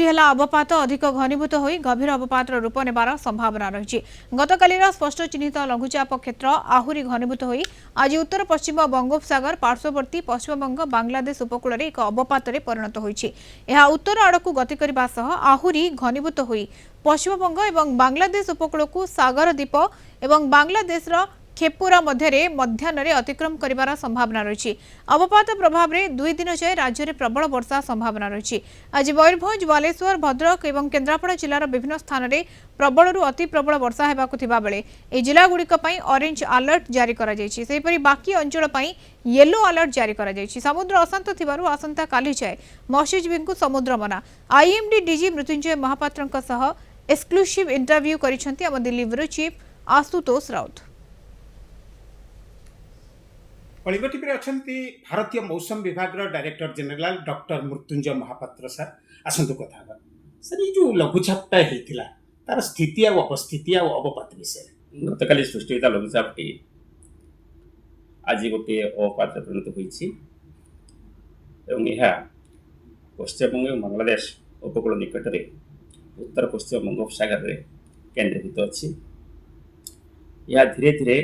है अवपात अधिक घनीभूत हो गभीर अवपात रूप नेबार संभावना रही। गतकालीर स्पष्ट चिन्हित लघुचाप क्षेत्र आहुरी घनीभूत हो आज उत्तर पश्चिम बंगोपसागर पार्श्ववर्ती पश्चिमबंग बांग्लादेश उपकूल एक अवपात परिणत होइछि। यह उत्तर आड़क गति करने सह आहुरी घनीभूत हो पश्चिमबंग और बांग्लादेश उपकूल को सागर द्वीप और बांग्लादेश खेपुरा मध्य मध्याह्न अतिक्रम कर संभावना रही। अवपात प्रभाव में 2 दिन जाए राज्य में प्रबल वर्षा संभावना रही। आज मयूरभंज बालेश्वर भद्रक और केन्द्रापड़ा जिलार विभिन्न स्थान में प्रबल अति प्रबल वर्षा होगा बेले यह जिलागुड़िक ऑरेंज अलर्ट जारी कर बाकी अंचल येलो अलर्ट जारी कर समुद्र अशांत थिबारु आसंता काली जाए मत्स्यजीवी को समुद्र मना। IMD DG Mrityunjay Mohapatra exclusive interview करिसेंती आम Delhi bureau chief Ashutosh Rout. Kalinga TV अच्छी भारतीय मौसम विभाग director general doctor Mrityunjay Mohapatra sir आसतु कथा सर ये जो लघुचापटा होता तार स्थिति आ अपस्थिति आ अवपात विषय गतकाली सृष्टि होता लघुचापटी आज गोटे अवपात परिणत होती पश्चिमबंग और बांग्लादेश उपकूल निकट में उत्तर पश्चिम बंगोपसागर में केन्द्रीभूत अच्छी। यह धीरे धीरे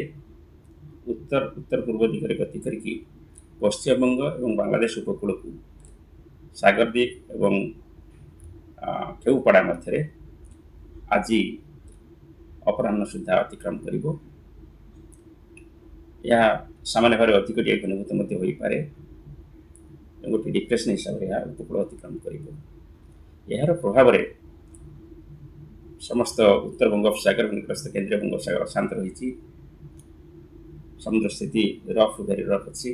उत्तर उत्तर पूर्व दिगरे गति करके पश्चिमबंग और बांग्लादेश उपकूल को सागरद्वीप एवं केऊपड़ा मध्य आज अपराह्न सुधा अतिक्रम कर सामान्य भाव अधिक घनीभूत हो पारे गोटे डिप्रेशन हिसाब से यह उपकूल अतिक्रम कर यार प्रभाव में समस्त उत्तर बंगोपसागर निकटस्थ केंद्रीय बंगोपसागर अशांत रही। समुद्र स्थिति रफ भेरी रफ अच्छी।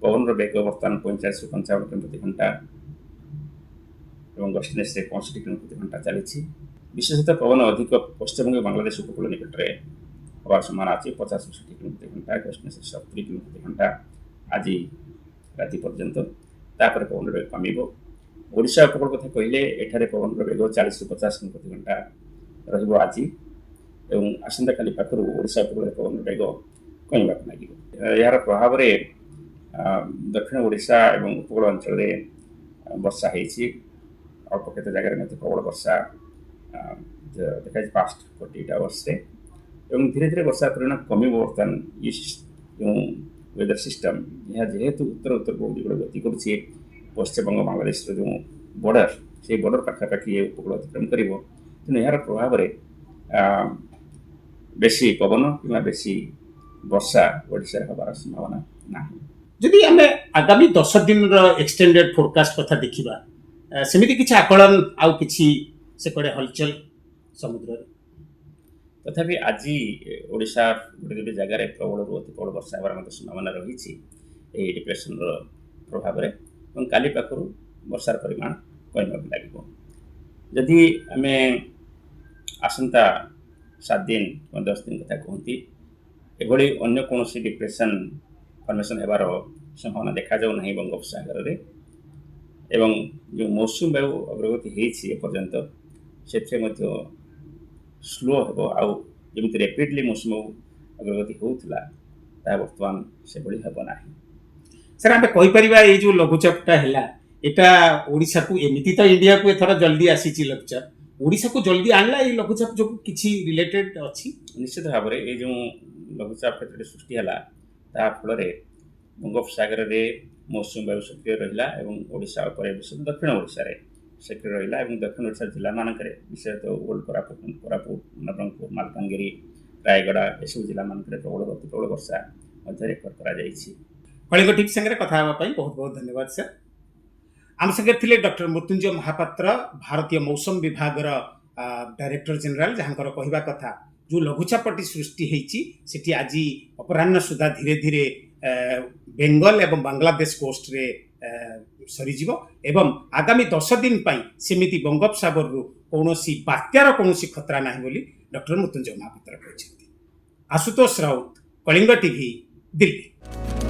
पवन वेग बर्तमान 45 से 55 किलोमीटर प्रति घंटा और गस्टिनेस 65 किलोमीटर प्रति घंटा चली। विशेषतः पवन अधिक पश्चिमबंग बांग्लादेश उपकूल निकट में हमार सम्भावना अच्छी 50-60 किलोमीटर प्रति घंटा गस्टिनेस 70 किलोमीटर प्रति घंटा आज राति पर्यंत तापर पवन वेग कम। ओडिशा उपकूल कथा कहले एठारे पवन वेग 40 से 50 किलोमीटर प्रति घंटा रहिबो आज एवं आसंता काली पाखर ओडिशा उपकूल पवन वेग कमिबाक लगे। यार प्रभाव में दक्षिण ओडिशा और उपकूल अंचल वर्षा होती अल्प केत जगह प्रबल वर्षा देखा पास्ट 48 आवर्स धीरे धीरे वर्षा परिमाण कम बर्तमान ये जो वेदर सिस्टम यह जेहेतु उत्तर उत्तर पूर्व दिगड़ गति करुच्छे पश्चिमबंग बांग्लादेश जो बॉर्डर से बॉर्डर पाखापाखि उपकूल अतिक्रम कर तेणु यार प्रभाव में बेसी पवन कि बेसी वर्षा ओडिशा हबार संभावना ना। जदि आम आगामी 10 दिन एक्सटेंडेड फोरकास्ट कथा देखा सेमिति किछि आकलन आउ किछि से कड़े हलचल समुद्र तथापि आज ओडिशा गोटे गोटे जगार प्रबल अति प्रबल वर्षा होबार संभावना रही डिप्रेशन प्रभाव में काली पाखर वर्षार परिमाण कम लगे। जदि आम आसंता 7 दिन 10 दिन कथा कहती एभली अन्य कौन डिप्रेशन फर्मेशन होबार संभावना देखा जाऊ ना बंगोपसागर में एवं जो मौसुमी वायु अग्रगति होपर्यंत से स्लो हो आमती रेपिडली मौसुमी अग्रगति होता बर्तमान से हम ना। सर आम कहीपर ये जो लघुचापटा है यहाँ ओडिशा को एमती तो इंडिया को एथर जल्दी आसी लघुचाप ओडिशा को जल्दी आणला ये लघुचाप जो किसी रिलेटेड अच्छी निश्चित भाव में ये जो लघुचाप क्षेत्र सृष्टि है फल बंगोपसागर में मौसुमी वायु सक्रिय रहा ओडिशा दक्षिण ओडिशा सक्रिय रहा दक्षिण ओडिशा जिला मानक विशेषतः ओल्ड कोरापुट नवरंगपुर मालकानगिरी रायगड़ा यू जिला मानक प्रबल अति प्रबल वर्षा रेकर्ड कलिंग टीवी संगे कथा बहुत बहुत धन्यवाद सर। आम संगे थिले डॉक्टर मृत्युंजय महापात्र भारतीय मौसम विभाग डायरेक्टर जनरल जहाँ कहवा कथा जो लघुचापटी सृष्टि होती आज अपराह्न सुधा धीरे धीरे बेंगल एवं बांग्लादेश कोस्ट रे सरीज एवं आगामी 10 दिन सेमिति बंगोपसागर कौन बात्यार कौन खतरा ना बोली डॉक्टर मृत्युंजय महापात्र कहते। आशुतोष राउत कलिंग टीवी दिल्ली।